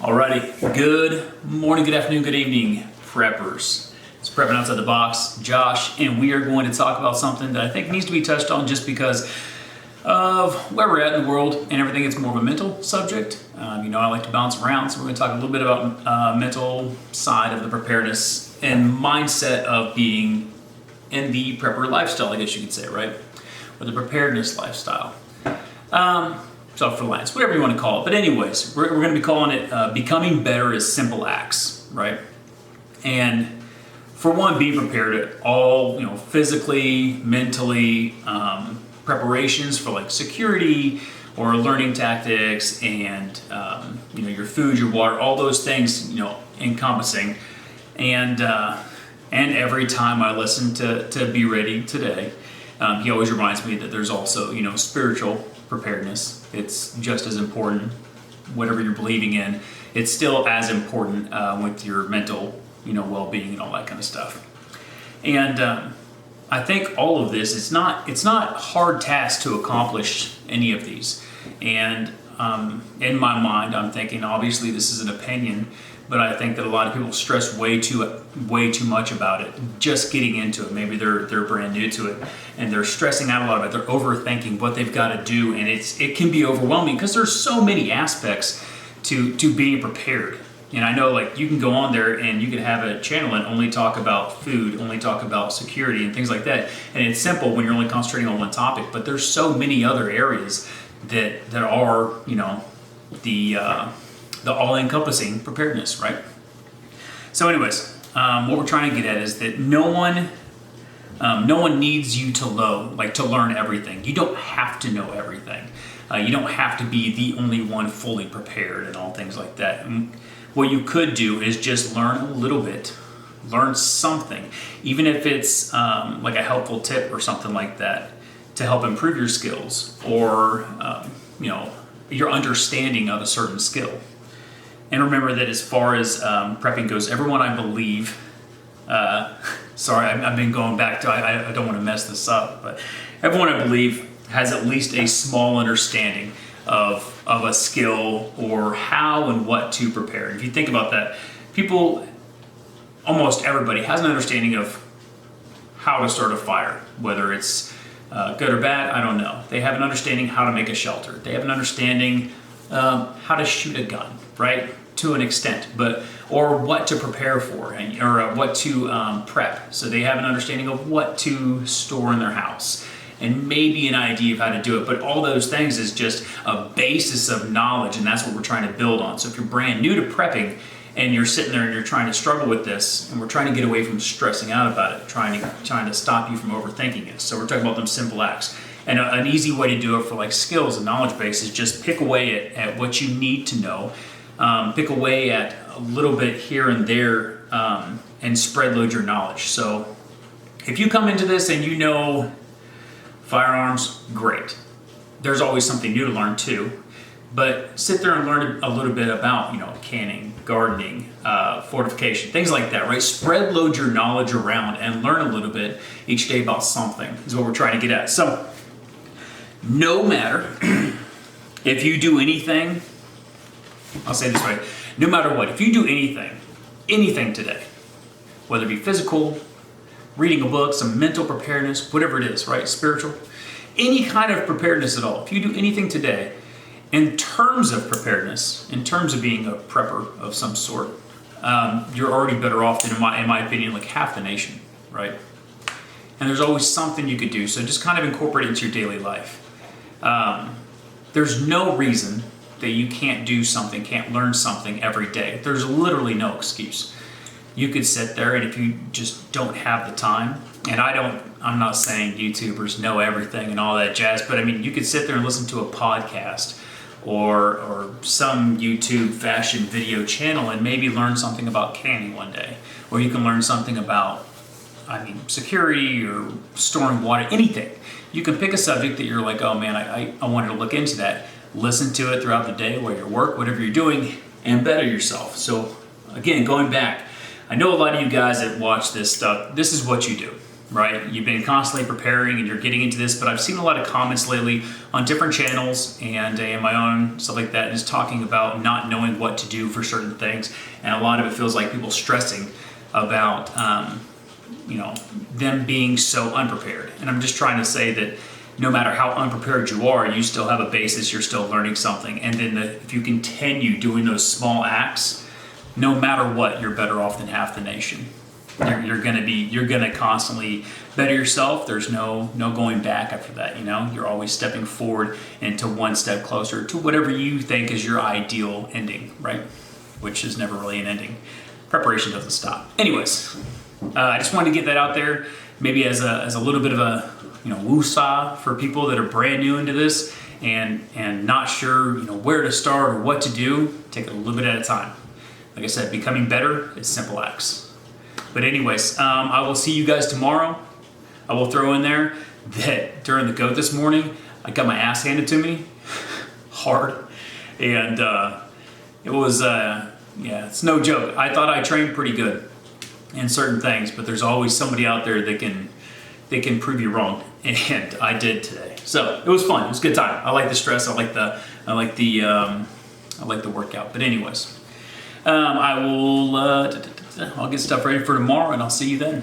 Alrighty, good morning, good afternoon, good evening, preppers. It's Prepping Outside the Box, Josh, and we are going to talk about something that I think needs to be touched on just because of where we're at in the world and everything. It's more of a mental subject. I like to bounce around, so we're going to talk a little bit about mental side of the preparedness and mindset of being in the prepper lifestyle, I guess you could say, right? Or the preparedness lifestyle. Self-reliance, whatever you want to call it. But anyways, we're going to be calling it becoming better as simple acts, right? And for one, be prepared at all, physically, mentally, preparations for like security or learning tactics and, your food, your water, all those things, encompassing. And every time I listen to Be Ready Today, he always reminds me that there's also, spiritual preparedness. It's just as important. Whatever you're believing in, it's still as important with your mental, well-being and all that kind of stuff. And I think all of this, it's not a hard task to accomplish any of these. And in my mind, I'm thinking, obviously this is an opinion, but I think that a lot of people stress way too much about it, just getting into it. Maybe they're brand new to it and they're stressing out a lot about it. They're overthinking what they've got to do, and it can be overwhelming because there's so many aspects to being prepared. And I know, like, you can go on there and you can have a channel and only talk about food, only talk about security and things like that. And it's simple when you're only concentrating on one topic, but there's so many other areas that are, the all-encompassing preparedness, right? So anyways, what we're trying to get at is that no one needs you to learn everything. You don't have to know everything. You don't have to be the only one fully prepared and all things like that. And what you could do is just learn a little bit, learn something, even if it's like a helpful tip or something like that to help improve your skills or your understanding of a certain skill. And remember that as far as prepping goes, everyone, I believe, sorry, I've been going back to, I don't want to mess this up, but everyone, I believe, has at least a small understanding of a skill or how and what to prepare. If you think about that, almost everybody has an understanding of how to start a fire, whether it's good or bad, I don't know. They have an understanding how to make a shelter. They have an understanding how to shoot a gun, right? To an extent, or what to prepare for, or what to prep. So they have an understanding of what to store in their house, and maybe an idea of how to do it. But all those things is just a basis of knowledge, and that's what we're trying to build on. So if you're brand new to prepping, and you're sitting there and you're trying to struggle with this, and we're trying to get away from stressing out about it, trying to stop you from overthinking it. So we're talking about them simple acts. And an easy way to do it for like skills and knowledge base is just pick away at what you need to know. Pick away at a little bit here and there and spread load your knowledge. So if you come into this and you know firearms, great. There's always something new to learn too. But sit there and learn a little bit about, canning, gardening, fortification, things like that, right? Spread load your knowledge around and learn a little bit each day about something is what we're trying to get at. So no matter if you do anything, I'll say it this way, no matter what, if you do anything today, whether it be physical, reading a book, some mental preparedness, whatever it is, right, spiritual, any kind of preparedness at all, if you do anything today, in terms of preparedness, in terms of being a prepper of some sort, you're already better off than, in my opinion, like half the nation, right? And there's always something you could do, so just kind of incorporate it into your daily life. There's no reason that you can't do something, can't learn something every day. There's literally no excuse. You could sit there, and if you just don't have the time, and I'm not saying YouTubers know everything and all that jazz, but I mean, you could sit there and listen to a podcast or some YouTube fashion video channel and maybe learn something about canning one day. Or you can learn something about, security or storing water, anything. You can pick a subject that you're like, oh man, I wanted to look into that. Listen to it throughout the day while you're at work, whatever you're doing, and better yourself. So again, going back, I know a lot of you guys that watch this stuff, this is what you do. right? You've been constantly preparing and you're getting into this, but I've seen a lot of comments lately on different channels and in my own stuff like that, just talking about not knowing what to do for certain things. And a lot of it feels like people stressing about, you know, them being so unprepared. And I'm just trying to say that no matter how unprepared you are, you still have a basis, you're still learning something. And then if you continue doing those small acts, no matter what, you're better off than half the nation. You're gonna constantly better yourself. There's no going back after that, you know? You're always stepping forward and to one step closer to whatever you think is your ideal ending, right? Which is never really an ending. Preparation doesn't stop. Anyways, I just wanted to get that out there, maybe as a little bit of a, you know, woosah for people that are brand new into this and not sure, you know, where to start or what to do. Take it a little bit at a time. Like I said, becoming better is simple acts. But anyways, I will see you guys tomorrow. I will throw in there that during the goat this morning, I got my ass handed to me hard, and it was yeah, it's no joke. I thought I trained pretty good in certain things, but there's always somebody out there that can prove you wrong, and I did today. So it was fun. It was a good time. I like the stress. I like the workout. But anyways, I'll get stuff ready for tomorrow, and I'll see you then.